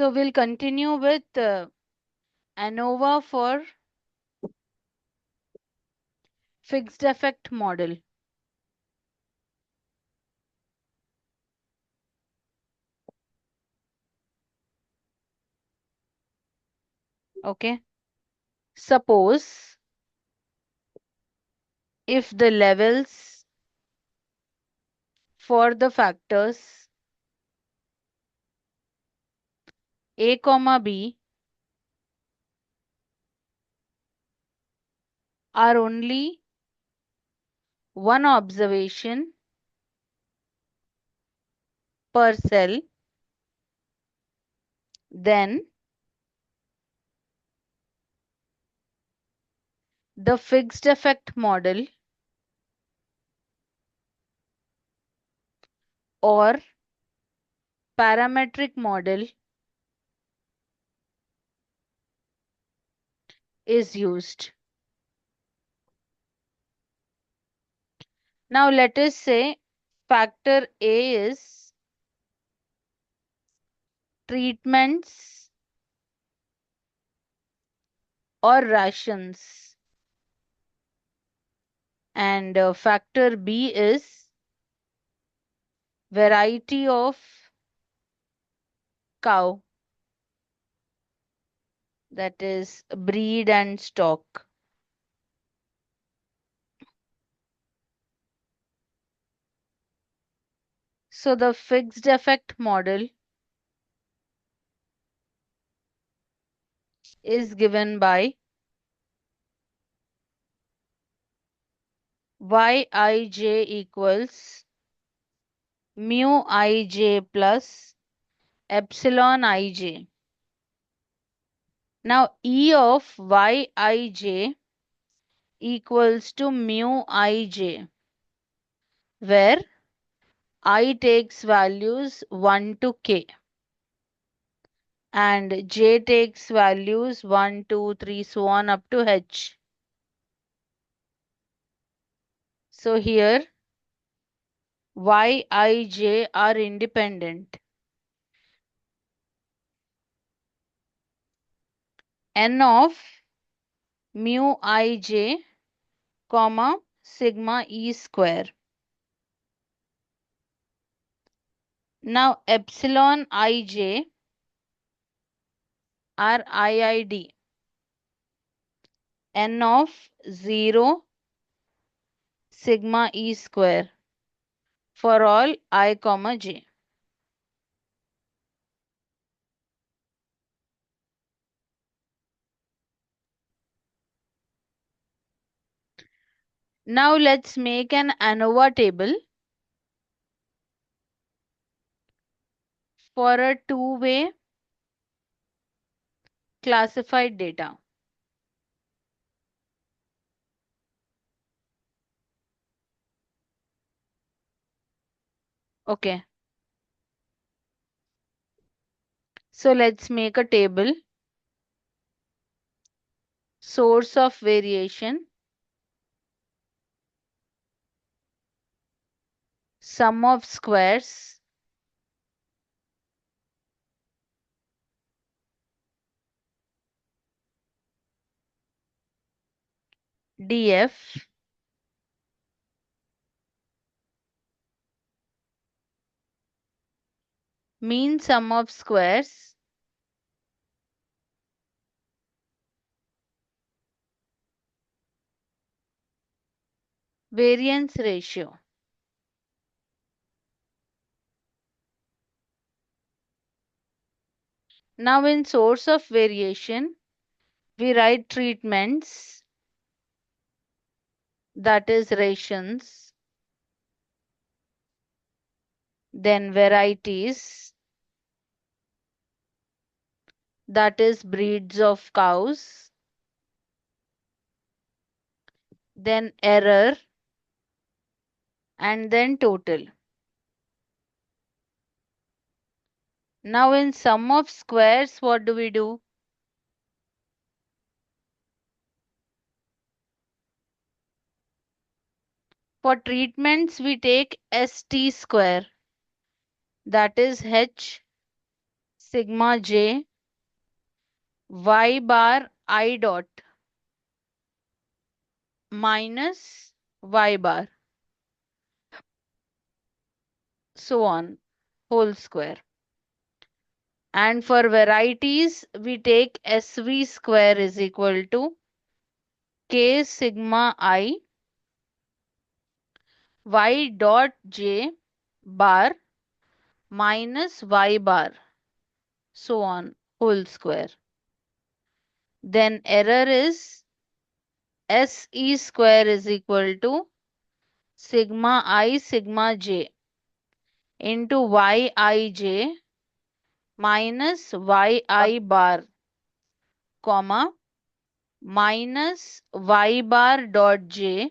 So we'll continue with Anova for fixed effect model. Okay. Suppose if the levels for the factors a comma b are only one observation per cell, then the fixed effect model or parametric model is used. Now let us say factor A is treatments or rations, and factor B is variety of cow, that is breed and stock. So the fixed effect model is given by Yij equals mu ij plus epsilon ij. Now E of Yij equals to mu ij, where I takes values 1 to k and j takes values 1, 2, 3, so on up to h. So here Yij are independent. N of mu ij, comma sigma e square. Now epsilon ij are IID. N of 0 sigma e square for all I comma j. Now let's make an ANOVA table for a two-way classified data. Okay. So let's make a table. Source of variation, sum of squares, df, mean sum of squares, variance ratio. Now in source of variation, we write treatments, that is rations, then varieties, that is breeds of cows, then error, and then total. Now in sum of squares, what do we do? For treatments, we take ST square, that is H sigma j y bar I dot minus y bar, so on, whole square. And for varieties, we take SV square is equal to K sigma I y dot j bar minus y bar, so on, whole square. Then error is SE square is equal to sigma I sigma j into yij minus yi bar, comma, minus y bar dot j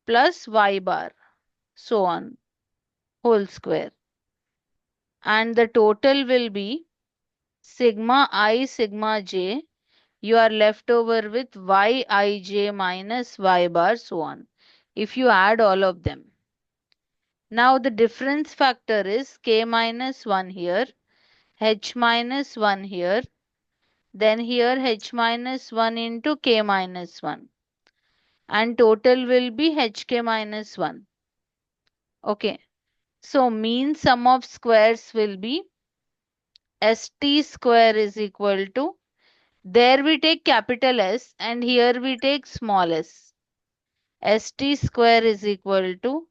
plus y bar, so on, whole square. And the total will be sigma I sigma j. You are left over with yij minus y bar, so on, if you add all of them. Now the difference factor is k minus 1 here, h minus 1 here, then here h minus 1 into k minus 1, and total will be hk minus 1. Okay, so mean sum of squares will be st square is equal to, there we take capital S and here we take small s. St square is equal to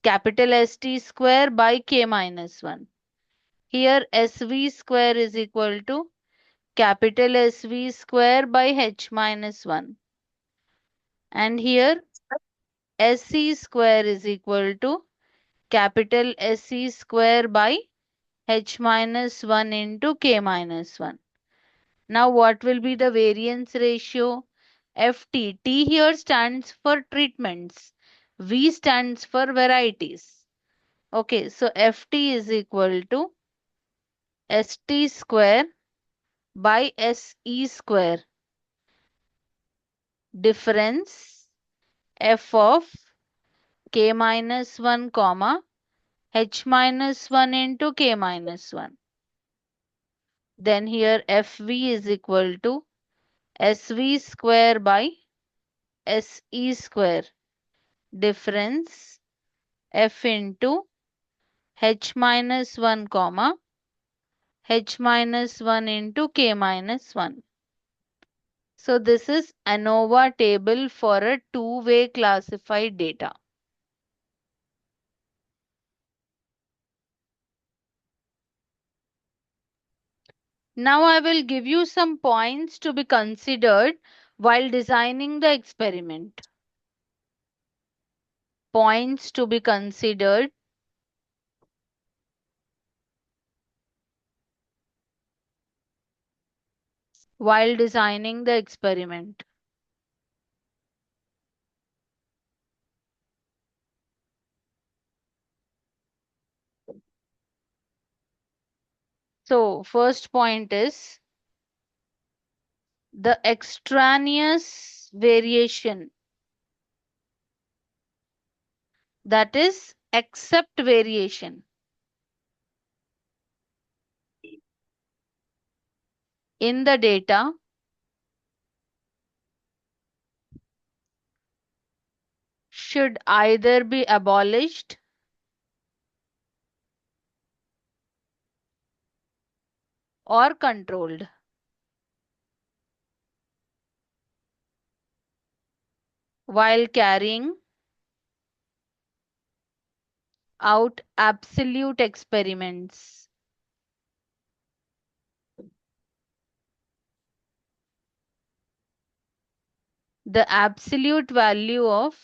capital St square by k minus 1. Here SV square is equal to capital SV square by h minus 1. And here SC square is equal to capital SC square by h minus 1 into k minus 1. Now what will be the variance ratio? FT. T here stands for treatments. V stands for varieties. Okay, so FT is equal to ST square by SE square. Difference F of k minus 1 comma h minus 1 into k minus 1. Then here FV is equal to SV square by SE square. Difference F into h minus 1 comma h minus 1 into k minus 1. So this is Anova table for a two-way classified data. Now I will give you some points to be considered while designing the experiment. Points to be considered while designing the experiment. So first point is the extraneous variation, that is except variation in the data should either be abolished or controlled. While carrying out absolute experiments. The absolute value of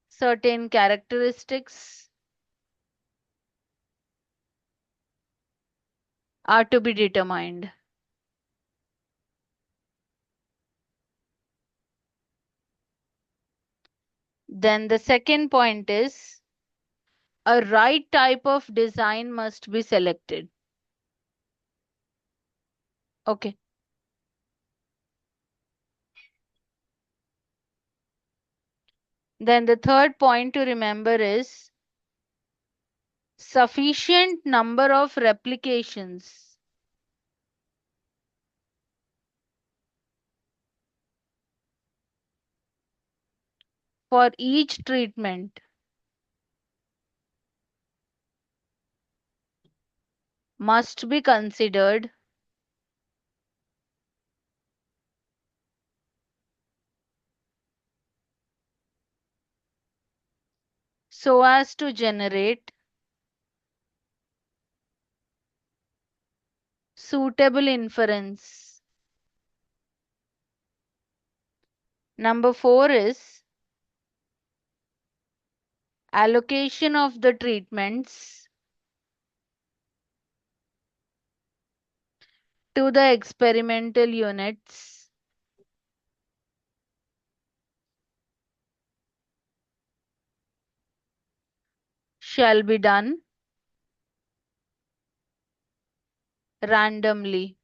certain characteristics are to be determined. Then the second point is a right type of design must be selected. Okay. Then the third point to remember is sufficient number of replications for each treatment must be considered so as to generate suitable inference. Number 4 is allocation of the treatments to the experimental units shall be done randomly.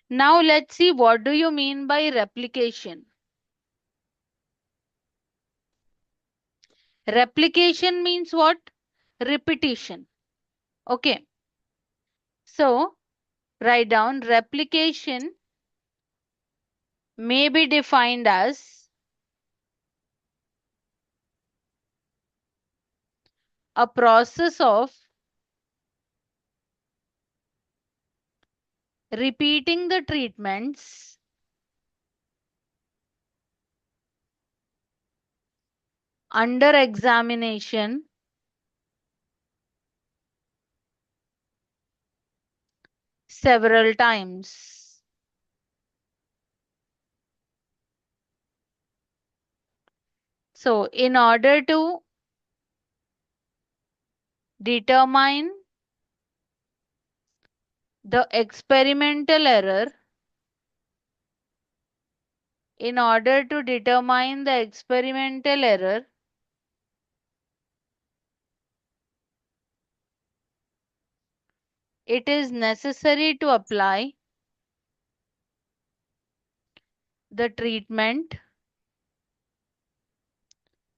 Now let's see, what do you mean by replication? Replication means what? Repetition. Okay. So write down replication may be defined as a process of repeating the treatments under examination several times. So in order to determine the experimental error, it is necessary to apply the treatment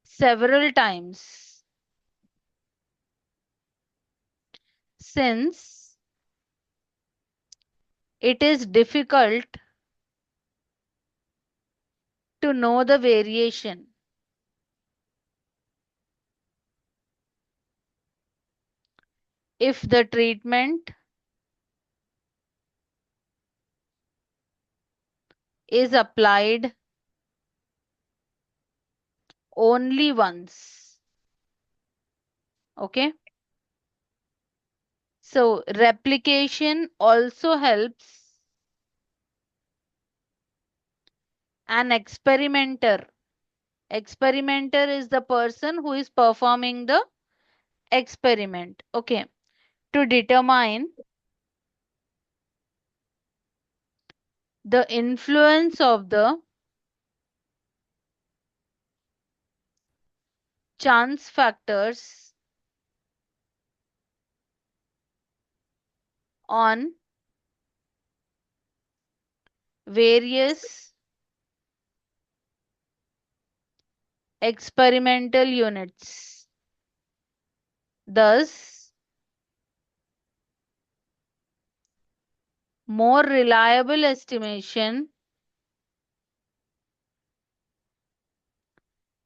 several times. Since it is difficult to know the variation if the treatment is applied only once. Okay. So replication also helps an experimenter. Experimenter is the person who is performing the experiment. Okay. To determine the influence of the chance factors on various experimental units. Thus, more reliable estimation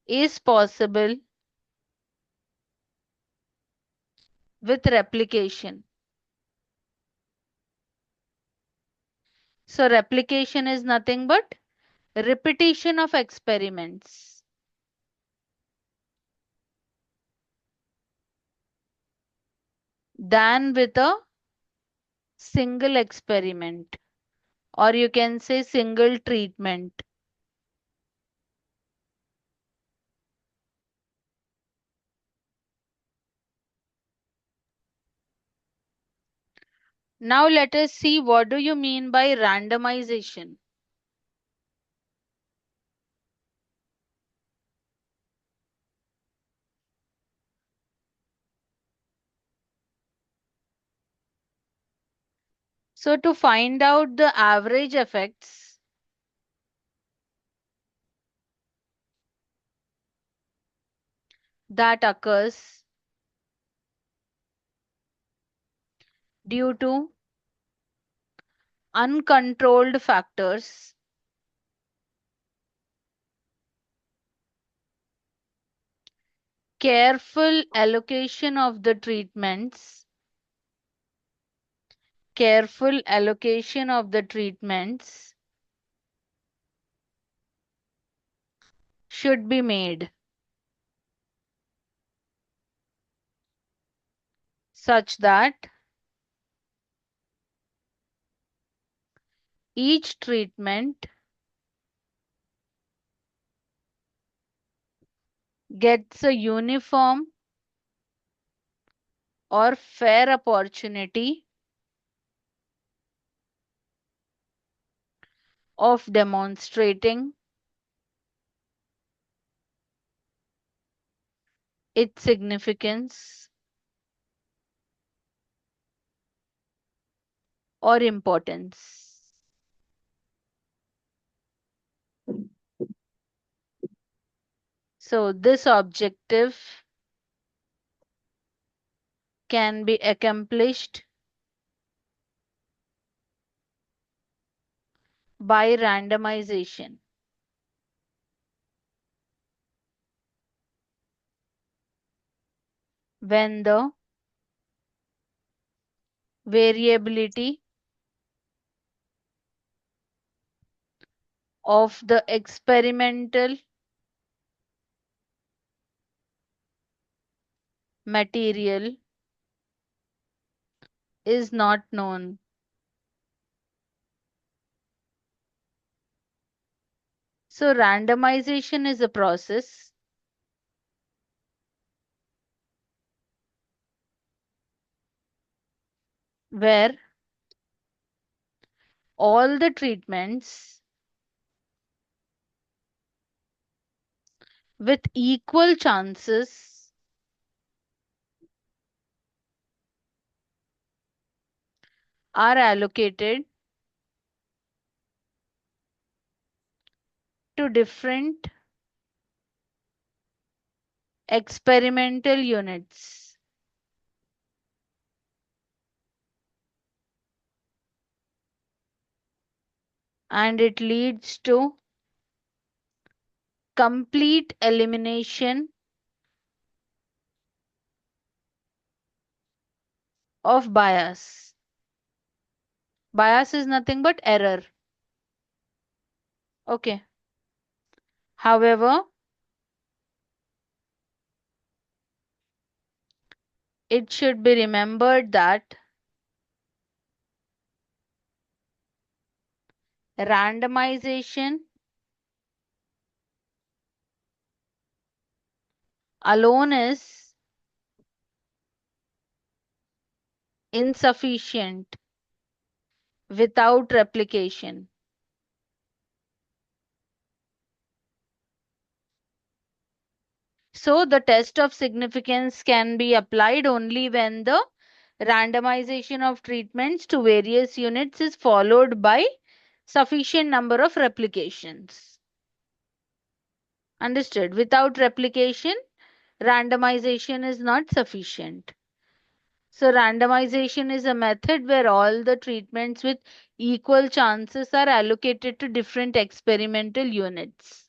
is possible with replication. So replication is nothing but repetition of experiments than with a single experiment, or you can say single treatment. Now let us see, what do you mean by randomization? So to find out the average effects, that occurs due to uncontrolled factors, careful allocation of the treatments, careful allocation of the treatments should be made such that each treatment gets a uniform or fair opportunity of demonstrating its significance or importance. So this objective can be accomplished by randomization. When the variability of the experimental material is not known. So randomization is a process where all the treatments with equal chances are allocated to different experimental units. And it leads to complete elimination of bias. Bias is nothing but error. Okay. However, it should be remembered that randomization alone is insufficient without replication. So the test of significance can be applied only when the randomization of treatments to various units is followed by sufficient number of replications. Understood? Without replication, randomization is not sufficient. So randomization is a method where all the treatments with equal chances are allocated to different experimental units.